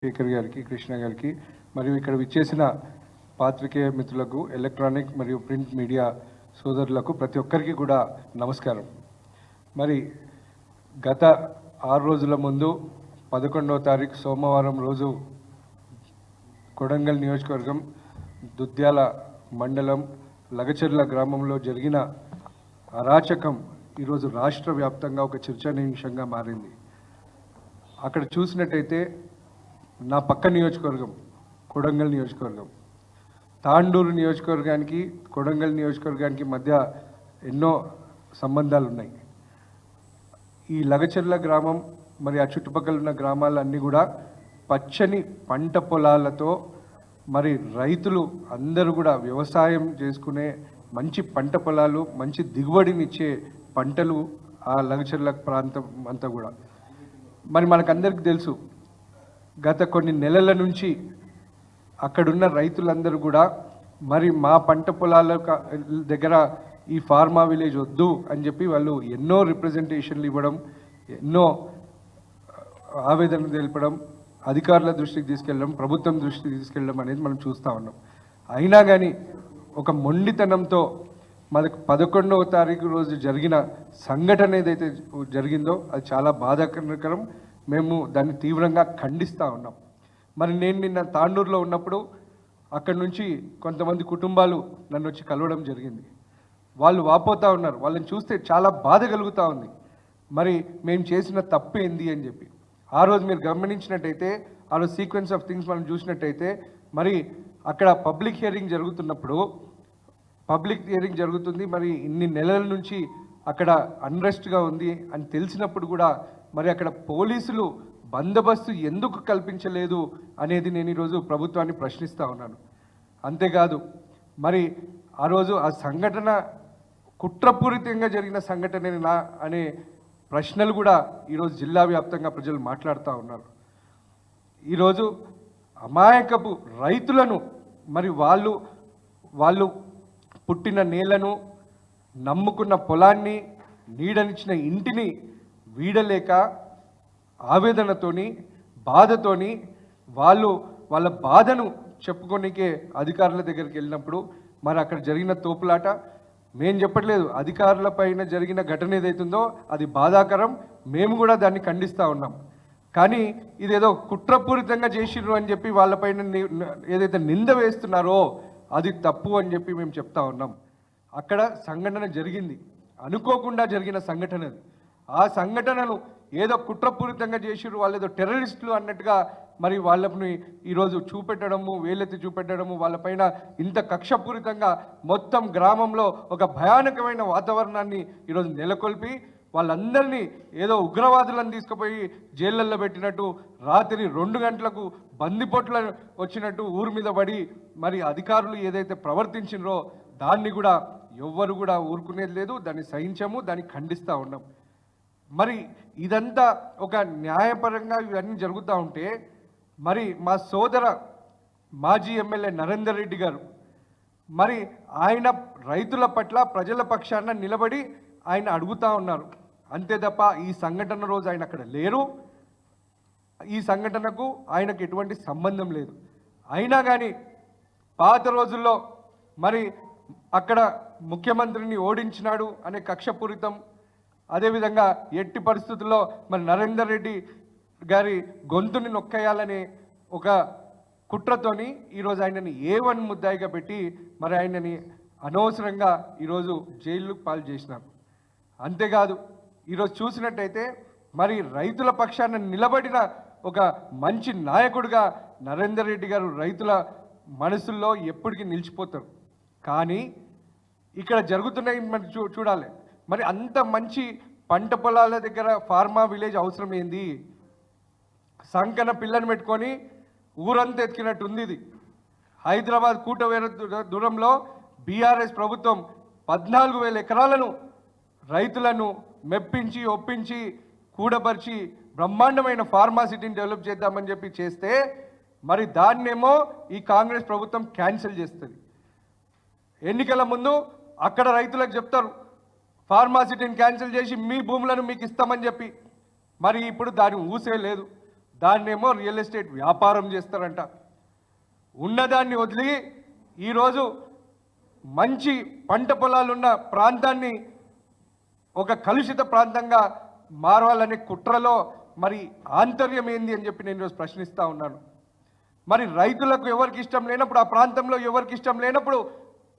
శేఖర్ గారికి, కృష్ణ గారికి మరియు ఇక్కడ విచ్చేసిన పాత్రికేయ మిత్రులకు, ఎలక్ట్రానిక్ మరియు ప్రింట్ మీడియా సోదరులకు ప్రతి ఒక్కరికి కూడా నమస్కారం. మరి గత 6 రోజుల ముందు 11వ తారీఖు సోమవారం రోజు కొడంగల్ నియోజకవర్గం దుద్యాల మండలం లగచెర్ల గ్రామంలో జరిగిన అరాచకం ఈరోజు రాష్ట్ర వ్యాప్తంగా ఒక చర్చనీయాంశంగా మారింది. అక్కడ చూసినట్టయితే నా పక్క నియోజకవర్గం కొడంగల్ నియోజకవర్గం, తాండూరు నియోజకవర్గానికి కొడంగల్ నియోజకవర్గానికి మధ్య ఎన్నో సంబంధాలు ఉన్నాయి. ఈ లగచెర్ల గ్రామం మరి ఆ చుట్టుపక్కల ఉన్న గ్రామాలన్నీ కూడా పచ్చని పంట పొలాలతో, మరి రైతులు అందరూ కూడా వ్యవసాయం చేసుకునే మంచి పంట పొలాలు, మంచి దిగుబడినిచ్చే పంటలు ఆ లగచెర్ల ప్రాంతం అంతా కూడా. మరి మనకందరికీ తెలుసు, గత కొన్ని నెలల నుంచి అక్కడున్న రైతులందరూ కూడా మరి మా పంట పొలాల దగ్గర ఈ ఫార్మా విలేజ్ వద్దు అని చెప్పి వాళ్ళు ఎన్నో రిప్రజెంటేషన్లు ఇవ్వడం, ఎన్నో ఆవేదన తెలపడం, అధికారుల దృష్టికి తీసుకెళ్ళడం, ప్రభుత్వం దృష్టికి తీసుకెళ్ళడం అనేది మనం చూస్తూ ఉన్నాం. అయినా కానీ ఒక మొండితనంతో మనకు 11వ తారీఖు రోజు జరిగిన సంఘటన ఏదైతే జరిగిందో అది చాలా బాధాకరం. మేము దాన్ని తీవ్రంగా ఖండిస్తూ ఉన్నాం. మరి నేను నిన్న తాండూరులో ఉన్నప్పుడు అక్కడి నుంచి కొంతమంది కుటుంబాలు నన్ను వచ్చి కలవడం జరిగింది. వాళ్ళు వాపోతూ ఉన్నారు. వాళ్ళని చూస్తే చాలా బాధ కలుగుతూ ఉంది. మరి మేము చేసిన తప్పు ఏంది అని చెప్పి. ఆ రోజు మీరు గమనించినట్టయితే, ఆ రోజు సీక్వెన్స్ ఆఫ్ థింగ్స్ మనం చూసినట్టయితే, మరి అక్కడ పబ్లిక్ హియరింగ్ జరుగుతుంది. మరి ఇన్ని నెలల నుంచి అక్కడ అన్రెస్ట్గా ఉంది అని తెలిసినప్పుడు కూడా మరి అక్కడ పోలీసులు బందోబస్తు ఎందుకు కల్పించలేదు అనేది నేను ఈరోజు ప్రభుత్వాన్ని ప్రశ్నిస్తూ ఉన్నాను. అంతేకాదు, మరి ఆ రోజు ఆ సంఘటన కుట్రపూరితంగా జరిగిన సంఘటన అనే ప్రశ్నలు కూడా ఈరోజు జిల్లా వ్యాప్తంగా ప్రజలు మాట్లాడుతూ ఉన్నారు. ఈరోజు అమాయకపు రైతులను, మరి వాళ్ళు పుట్టిన నేలను, నమ్ముకున్న పొలాన్ని, నీడనిచ్చిన ఇంటిని వీడలేక ఆవేదనతోని, బాధతోని వాళ్ళ బాధను చెప్పుకోనికే అధికారుల దగ్గరికి వెళ్ళినప్పుడు మరి అక్కడ జరిగిన తోపులాట మేము చెప్పట్లేదు. అధికారుల పైన జరిగిన ఘటన ఏదైతుందో అది బాధాకరం. మేము కూడా దాన్ని ఖండిస్తూ ఉన్నాం. కానీ ఇదేదో కుట్రపూరితంగా చేసిర్రు అని చెప్పి వాళ్ళపైన ఏదైతే నింద వేస్తున్నారో అది తప్పు అని చెప్పి మేము చెప్తా ఉన్నాం. అక్కడ సంఘటన జరిగింది, అనుకోకుండా జరిగిన సంఘటన. ఆ సంఘటనను ఏదో కుట్రపూరితంగా చేసిర్రు, వాళ్ళు ఏదో టెర్రరిస్టులు అన్నట్టుగా మరి వాళ్ళని ఈరోజు చూపెట్టడము, వేలెత్తి చూపెట్టడము, వాళ్ళపైన ఇంత కక్షపూరితంగా మొత్తం గ్రామంలో ఒక భయానకమైన వాతావరణాన్ని ఈరోజు నెలకొల్పి వాళ్ళందరినీ ఏదో ఉగ్రవాదులను తీసుకుపోయి జైళ్ళల్లో పెట్టినట్టు, రాత్రి 2 గంటలకు బందిపోట్ల వచ్చినట్టు ఊరి మీద పడి మరి అధికారులు ఏదైతే ప్రవర్తించినరో దాన్ని కూడా ఎవ్వరు కూడా ఊరుకునేది లేదు. దాన్ని సహించము, దాన్ని ఖండిస్తూ ఉన్నాం. మరి ఇదంతా ఒక న్యాయపరంగా ఇవన్నీ జరుగుతూ ఉంటే, మరి మా సోదర మాజీ ఎమ్మెల్యే నరేందర్ రెడ్డి గారు మరి ఆయన రైతుల పట్ల, ప్రజల పక్షాన నిలబడి ఆయన అడుగుతూ ఉన్నారు. అంతే తప్ప ఈ సంఘటన రోజు ఆయన అక్కడ లేరు. ఈ సంఘటనకు ఆయనకు ఎటువంటి సంబంధం లేదు. అయినా కానీ పాత రోజుల్లో మరి అక్కడ ముఖ్యమంత్రిని ఓడించినాడు అనే కక్షపూరితం, అదేవిధంగా ఎట్టి పరిస్థితుల్లో మరి నరేందర్ రెడ్డి గారి గొంతుని నొక్కేయాలనే ఒక కుట్రతోని ఈరోజు ఆయనని A1 ముద్దాయిగా పెట్టి మరి ఆయనని అనవసరంగా ఈరోజు జైలుకు పాలు చేసినారు. అంతేకాదు, ఈరోజు చూసినట్టయితే మరి రైతుల పక్షాన నిలబడిన ఒక మంచి నాయకుడిగా నరేందర్ రెడ్డి గారు రైతుల మనసుల్లో ఎప్పటికీ నిలిచిపోతారు. కానీ ఇక్కడ జరుగుతున్నాయి మరి చూడాలి. మరి అంత మంచి పంట పొలాల దగ్గర ఫార్మా విలేజ్ అవసరం ఏంది? సంకన పిల్లని పెట్టుకొని ఊరంతా ఎత్తికినట్టు ఉంది ఇది. హైదరాబాద్ కూటవేర దూరంలో బీఆర్ఎస్ ప్రభుత్వం 14,000 ఎకరాలను రైతులను మెప్పించి, ఒప్పించి, కూడపరిచి బ్రహ్మాండమైన ఫార్మా సిటీని డెవలప్ చేద్దామని చెప్పి చేస్తే మరి దాన్నేమో ఈ కాంగ్రెస్ ప్రభుత్వం క్యాన్సిల్ చేస్తుంది. ఎన్నికల ముందు అక్కడ రైతులకు చెప్తారు ఫార్మా సిటీని క్యాన్సిల్ చేసి మీ భూములను మీకు ఇస్తామని చెప్పి. మరి ఇప్పుడు దాని ఊసే లేదు. దాన్నేమో రియల్ ఎస్టేట్ వ్యాపారం చేస్తారంట. ఉన్నదాన్ని వదిలి ఈరోజు మంచి పంట పొలాలున్న ప్రాంతాన్ని ఒక కలుషిత ప్రాంతంగా మారాలనే కుట్రలో మరి ఆంతర్యం ఏంది అని చెప్పి నేను ఈరోజు ప్రశ్నిస్తూ ఉన్నాను. మరి రైతులకు ఎవరికి ఇష్టం లేనప్పుడు, ఆ ప్రాంతంలో ఎవరికి ఇష్టం లేనప్పుడు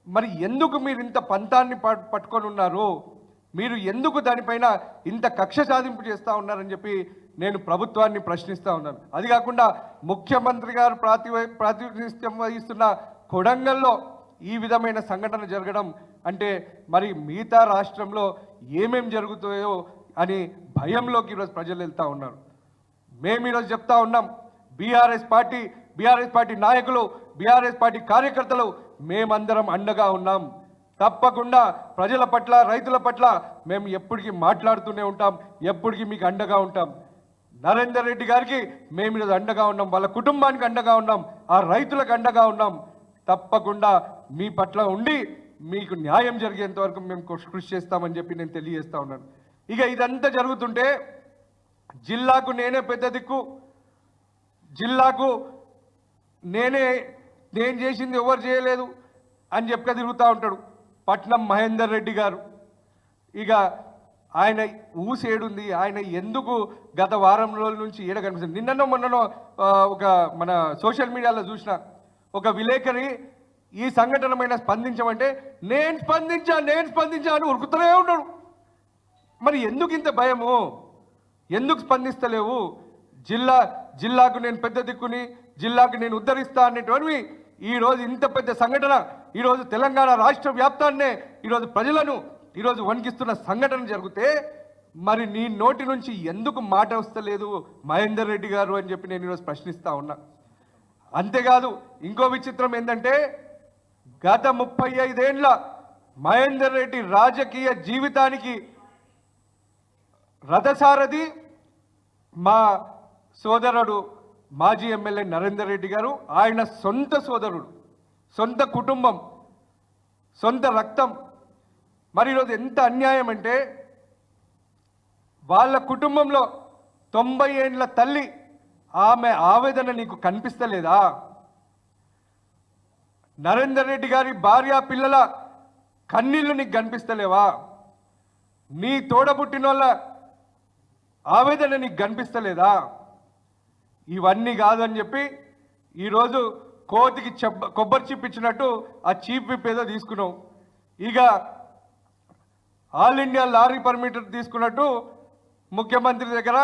మరి ఎందుకు మీరు ఇంత పంతాన్ని పట్టుకొని ఉన్నారు? మీరు ఎందుకు దానిపైన ఇంత కక్ష సాధింపు చేస్తూ ఉన్నారని చెప్పి నేను ప్రభుత్వాన్ని ప్రశ్నిస్తూ ఉన్నాను. అది కాకుండా ముఖ్యమంత్రి గారు ప్రాతినిధ్యం వహిస్తున్న కొడంగల్లో ఈ విధమైన సంఘటన జరగడం అంటే మరి మిగతా రాష్ట్రంలో ఏమేం జరుగుతాయో అని భయంలోకి ఈరోజు ప్రజలు వెళ్తూ ఉన్నారు. మేము ఈరోజు చెప్తా ఉన్నాం, బీఆర్ఎస్ పార్టీ నాయకులు, బీఆర్ఎస్ పార్టీ కార్యకర్తలు మేమందరం అండగా ఉన్నాం. తప్పకుండా ప్రజల పట్ల, రైతుల పట్ల మేము ఎప్పటికీ మాట్లాడుతూనే ఉంటాం, ఎప్పటికీ మీకు అండగా ఉంటాం. నరేందర్ రెడ్డి గారికి మేము ఈరోజు అండగా ఉన్నాం, వాళ్ళ కుటుంబానికి అండగా ఉన్నాం, ఆ రైతులకు అండగా ఉన్నాం. తప్పకుండా మీ పట్ల ఉండి మీకు న్యాయం జరిగేంత వరకు మేము కృషి చేస్తామని చెప్పి నేను తెలియజేస్తా ఉన్నాను. ఇక ఇదంతా జరుగుతుంటే జిల్లాకు నేనే పెద్ద దిక్కు, జిల్లాకు నేను చేసింది ఎవరు చేయలేదు అని చెప్పి తిరుగుతూ ఉంటాడు పట్నం మహేందర్ రెడ్డి గారు. ఇక ఆయన ఊసేడుంది, ఆయన ఎందుకు గత వారం రోజుల నుంచి ఏడ కనిపిస్తుంది? నిన్ననో మొన్ననో ఒక మన సోషల్ మీడియాలో చూసిన ఒక విలేకరి ఈ సంఘటన పైన స్పందించమంటే నేను స్పందించా అని ఉరుకుతూనే ఉన్నాడు. మరి ఎందుకు ఇంత భయము? ఎందుకు స్పందిస్తలేవు? జిల్లాకు నేను పెద్ద దిక్కుని, జిల్లాకు నేను ఉద్ధరిస్తా అనేటువంటివి ఈరోజు ఇంత పెద్ద సంఘటన, ఈరోజు తెలంగాణ రాష్ట్ర వ్యాప్తాన్నే ఈరోజు ప్రజలను ఈరోజు వణికిస్తున్న సంఘటన జరిగితే మరి నీ నోటి నుంచి ఎందుకు మాట వస్తలేదు మహేందర్ రెడ్డి గారు అని చెప్పి నేను ఈరోజు ప్రశ్నిస్తా ఉన్నా. అంతేకాదు ఇంకో విచిత్రం ఏంటంటే గత 35 ఏళ్ల మహేందర్ రెడ్డి రాజకీయ జీవితానికి రథసారథి మా సోదరుడు మాజీ ఎమ్మెల్యే నరేందర్ రెడ్డి గారు. ఆయన సొంత సోదరుడు, సొంత కుటుంబం, సొంత రక్తం. మరి ఈరోజు ఎంత అన్యాయం అంటే వాళ్ళ కుటుంబంలో 90 ఏళ్ల తల్లి, ఆమె ఆవేదన నీకు కనిపిస్తలేదా? నరేందర్ రెడ్డి గారి భార్య పిల్లల కన్నీళ్లు నీకు కనిపిస్తలేవా? నీ తోడబుట్టిన వాళ్ళ ఆవేదన నీకు కనిపిస్తలేదా? ఇవన్నీ కాదని చెప్పి ఈరోజు కోతికి కొబ్బరి చిప్ ఇచ్చినట్టు ఆ చీప్ విప్ ఏదో తీసుకున్నావు. ఇక ఆల్ ఇండియా లారీ పర్మిట్ తీసుకున్నట్టు ముఖ్యమంత్రి దగ్గర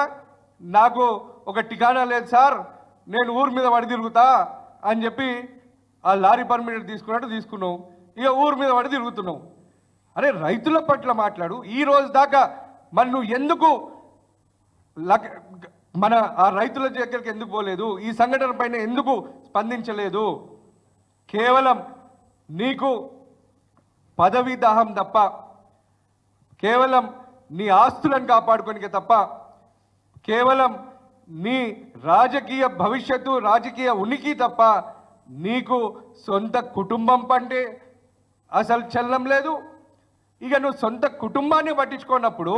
నాకు ఒక ఠికానా లేదు సార్, నేను ఊరి మీద పడి తిరుగుతా అని చెప్పి ఆ లారీ పర్మిట్ తీసుకున్నట్టు తీసుకున్నావు. ఇక ఊరి మీద పడి తిరుగుతున్నావు. అరే రైతుల పట్ల మాట్లాడు. ఈ రోజు దాకా మరి నువ్వు ఎందుకు మన ఆ రైతుల దగ్గరికి ఎందుకు పోలేదు? ఈ సంఘటన పైన ఎందుకు స్పందించలేదు? కేవలం నీకు పదవీ దాహం తప్ప, కేవలం నీ ఆస్తులను కాపాడుకోనికే తప్ప, కేవలం నీ రాజకీయ భవిష్యత్తు, రాజకీయ ఉనికి తప్ప నీకు సొంత కుటుంబం పంటే అసలు చల్లం లేదు. ఇక నువ్వు సొంత కుటుంబాన్ని పట్టించుకున్నప్పుడు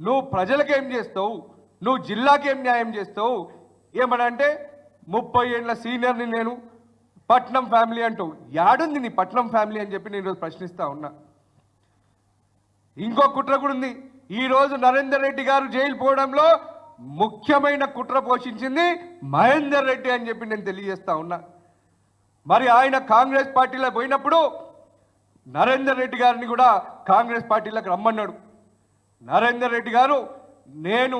నువ్వు ప్రజలకేం చేస్తావు? నువ్వు జిల్లాకేం న్యాయం చేస్తావు? ఏమనంటే 30 ఏళ్ళ సీనియర్ని నేను, పట్నం ఫ్యామిలీ అంటావు. యాడుంది నీ పట్నం ఫ్యామిలీ అని చెప్పి నేను ప్రశ్నిస్తా ఉన్నా. ఇంకో కుట్ర కూడా ఉంది. ఈరోజు నరేందర్ రెడ్డి గారు జైలు పోవడంలో ముఖ్యమైన కుట్ర పోషించింది మహేందర్ రెడ్డి అని చెప్పి నేను తెలియజేస్తా ఉన్నా. మరి ఆయన కాంగ్రెస్ పార్టీలో పోయినప్పుడు నరేందర్ రెడ్డి గారిని కూడా కాంగ్రెస్ పార్టీలోకి రమ్మన్నాడు. నరేందర్ రెడ్డి గారు నేను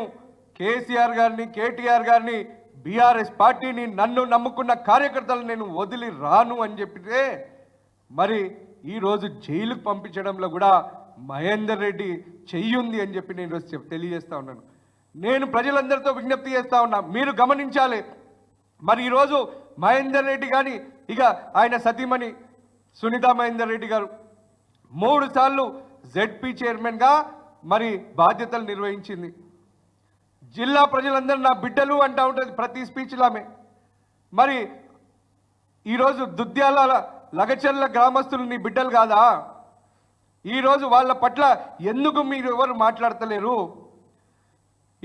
కేసీఆర్ గారిని, కేటీఆర్ గారిని, బీఆర్ఎస్ పార్టీని, నన్ను నమ్ముకున్న కార్యకర్తలు నేను వదిలి రాను అని చెప్పితే మరి ఈరోజు జైలుకు పంపించడంలో కూడా మహేందర్ రెడ్డి చెయ్యుంది అని చెప్పి నేను ఈరోజు తెలియజేస్తా ఉన్నాను. నేను ప్రజలందరితో విజ్ఞప్తి చేస్తా ఉన్నా, మీరు గమనించాలి. మరి ఈరోజు మహేందర్ రెడ్డి కానీ, ఇక ఆయన సతీమణి సునీతా మహేందర్ రెడ్డి గారు 3 సార్లు జెడ్పీ చైర్మన్గా మరి బాధ్యతలు నిర్వహించింది. జిల్లా ప్రజలందరూ నా బిడ్డలు అంటూ ఉంటుంది ప్రతి స్పీచ్లో ఆమె. మరి ఈరోజు దుద్యాల లగచర్ల గ్రామస్తులు నీ బిడ్డలు కాదా? ఈరోజు వాళ్ళ పట్ల ఎందుకు మీరు ఎవరు మాట్లాడతలేరు?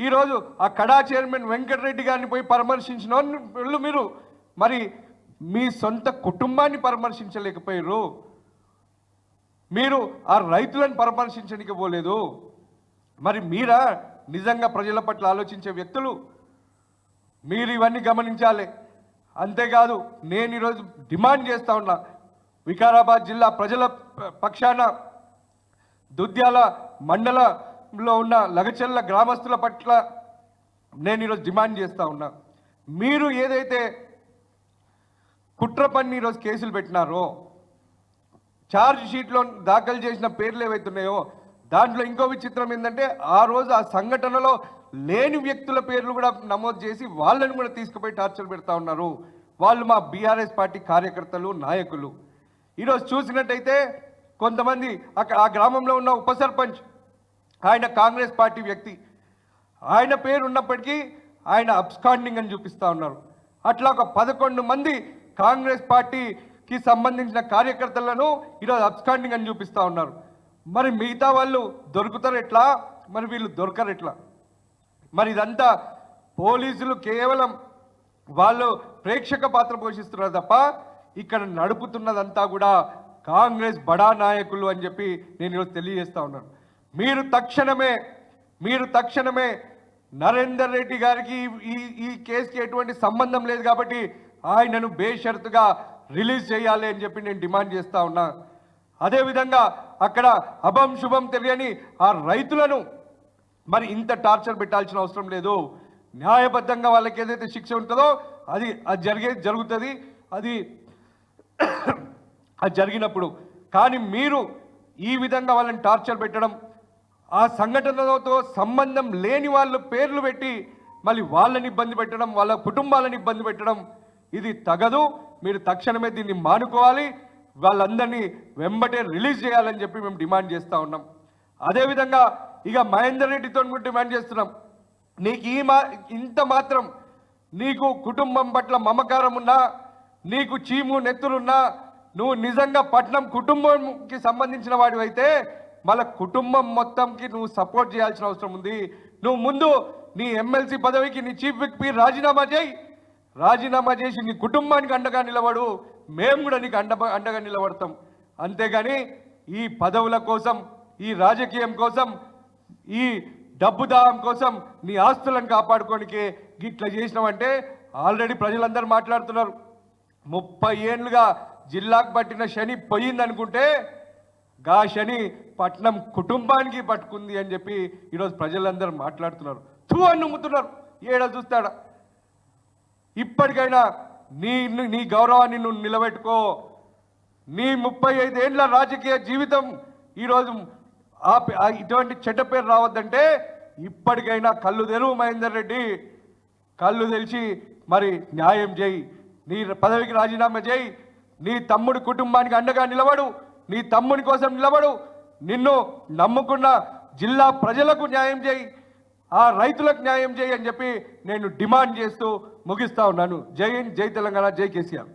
ఈరోజు ఆ కడా చైర్మన్ వెంకటరెడ్డి గారిని పోయి పరామర్శించిన వాళ్ళు మీరు మరి మీ సొంత కుటుంబాన్ని పరామర్శించలేకపోయారు, మీరు ఆ రైతులను పరామర్శించడానికి పోలేదు. మరి మీరా నిజంగా ప్రజల పట్ల ఆలోచించే వ్యక్తులు? మీరు ఇవన్నీ గమనించాలి. అంతేకాదు నేను ఈరోజు డిమాండ్ చేస్తూ ఉన్నా, వికారాబాద్ జిల్లా ప్రజల పక్షాన దుద్యాల మండలంలో ఉన్న లగచెల్ల గ్రామస్తుల పట్ల నేను ఈరోజు డిమాండ్ చేస్తూ ఉన్నా, మీరు ఏదైతే కుట్ర పన్ని ఈరోజు కేసులు పెట్టినారో, ఛార్జ్ షీట్లో దాఖలు చేసిన పేర్లు ఏవైతున్నాయో దాంట్లో ఇంకో విచిత్రం ఏంటంటే ఆ రోజు ఆ సంఘటనలో లేని వ్యక్తుల పేర్లు కూడా నమోదు చేసి వాళ్ళని కూడా తీసుకుపోయి టార్చర్ పెడతా ఉన్నారు. వాళ్ళు మా బీఆర్ఎస్ పార్టీ కార్యకర్తలు, నాయకులు. ఈరోజు చూసినట్టయితే కొంతమంది ఆ గ్రామంలో ఉన్న ఉప సర్పంచ్, ఆయన కాంగ్రెస్ పార్టీ వ్యక్తి, ఆయన పేరు ఉన్నప్పటికీ ఆయన అబ్స్కాండింగ్ అని చూపిస్తూ ఉన్నారు. అట్లా ఒక 11 మంది కాంగ్రెస్ పార్టీకి సంబంధించిన కార్యకర్తలను ఈరోజు అబ్స్కాండింగ్ అని చూపిస్తూ ఉన్నారు. మరి మిగతా వాళ్ళు దొరుకుతారు ఎట్లా? మరి వీళ్ళు దొరకరు ఎట్లా? మరి ఇదంతా పోలీసులు కేవలం వాళ్ళు ప్రేక్షక పాత్ర పోషిస్తున్నారు తప్ప ఇక్కడ నడుపుతున్నదంతా కూడా కాంగ్రెస్ బడా నాయకులు అని చెప్పి నేను ఈరోజు తెలియజేస్తా ఉన్నాను. మీరు తక్షణమే నరేందర్ రెడ్డి గారికి ఈ కేసుకి ఎటువంటి సంబంధం లేదు కాబట్టి ఆయనను బేషరతుగా రిలీజ్ చేయాలి అని చెప్పి నేను డిమాండ్ చేస్తా ఉన్నా. అదేవిధంగా అక్కడ అభం శుభం తెలియని ఆ రైతులను మరి ఇంత టార్చర్ పెట్టాల్సిన అవసరం లేదు. న్యాయబద్ధంగా వాళ్ళకి ఏదైతే శిక్ష ఉంటుందో అది జరుగుతుంది. అది జరిగినప్పుడు కానీ మీరు ఈ విధంగా వాళ్ళని టార్చర్ పెట్టడం, ఆ సంఘటనలతో సంబంధం లేని వాళ్ళ పేర్లు పెట్టి మళ్ళీ వాళ్ళని ఇబ్బంది పెట్టడం, వాళ్ళ కుటుంబాలను ఇబ్బంది పెట్టడం ఇది తగదు. మీరు తక్షణమే దీన్ని మానుకోవాలి. వాళ్ళందరినీ వెంబటే రిలీజ్ చేయాలని చెప్పి మేము డిమాండ్ చేస్తూ ఉన్నాం. అదేవిధంగా ఇక మహేందర్ రెడ్డితో కూడా డిమాండ్ చేస్తున్నాం. నీకు ఇంత మాత్రం నీకు కుటుంబం పట్ల మమకారం ఉన్నా, నీకు చీము నెత్తులున్నా, నువ్వు నిజంగా పట్నం కుటుంబంకి సంబంధించిన వాడివైతే మళ్ళీ కుటుంబం మొత్తంకి నువ్వు సపోర్ట్ చేయాల్సిన అవసరం ఉంది. నువ్వు ముందు నీ ఎమ్మెల్సీ పదవికి నీ చీఫ్ విప్ రాజీనామా చేసి నీ కుటుంబానికి అండగా నిలబడు. మేము కూడా నీకు అండగా నిలబడతాం. అంతేగాని ఈ పదవుల కోసం, ఈ రాజకీయం కోసం, ఈ డబ్బు దాహం కోసం నీ ఆస్తులను కాపాడుకోనికే గిట్లా చేసినామంటే ఆల్రెడీ ప్రజలందరూ మాట్లాడుతున్నారు. 30 ఏళ్ళుగా జిల్లాకు పట్టిన శని పోయిందనుకుంటే గా శని పట్నం కుటుంబానికి పట్టుకుంది అని చెప్పి ఈరోజు ప్రజలందరూ మాట్లాడుతున్నారు. అని నమ్ముతున్నారు. ఏడా చూస్తాడా? ఇప్పటికైనా నీ గౌరవాన్ని నువ్వు నిలబెట్టుకో. నీ 35 ఏళ్ళ రాజకీయ జీవితం ఈరోజు ఇటువంటి చెడ్డ పేరు రావద్దంటే ఇప్పటికైనా కళ్ళు తెరువు మహేందర్ రెడ్డి. కళ్ళు తెరిచి మరి న్యాయం చేయి. నీ పదవికి రాజీనామా చేయి. నీ తమ్ముడి కుటుంబానికి అండగా నిలబడు. నీ తమ్ముని కోసం నిలబడు. నిన్ను నమ్ముకున్న జిల్లా ప్రజలకు న్యాయం చేయి, ఆ రైతులకు న్యాయం చేయి అని చెప్పి నేను డిమాండ్ చేస్తూ ముగిస్తా ఉన్నాను. జై హింద్, జై తెలంగాణ, జై కేసీఆర్.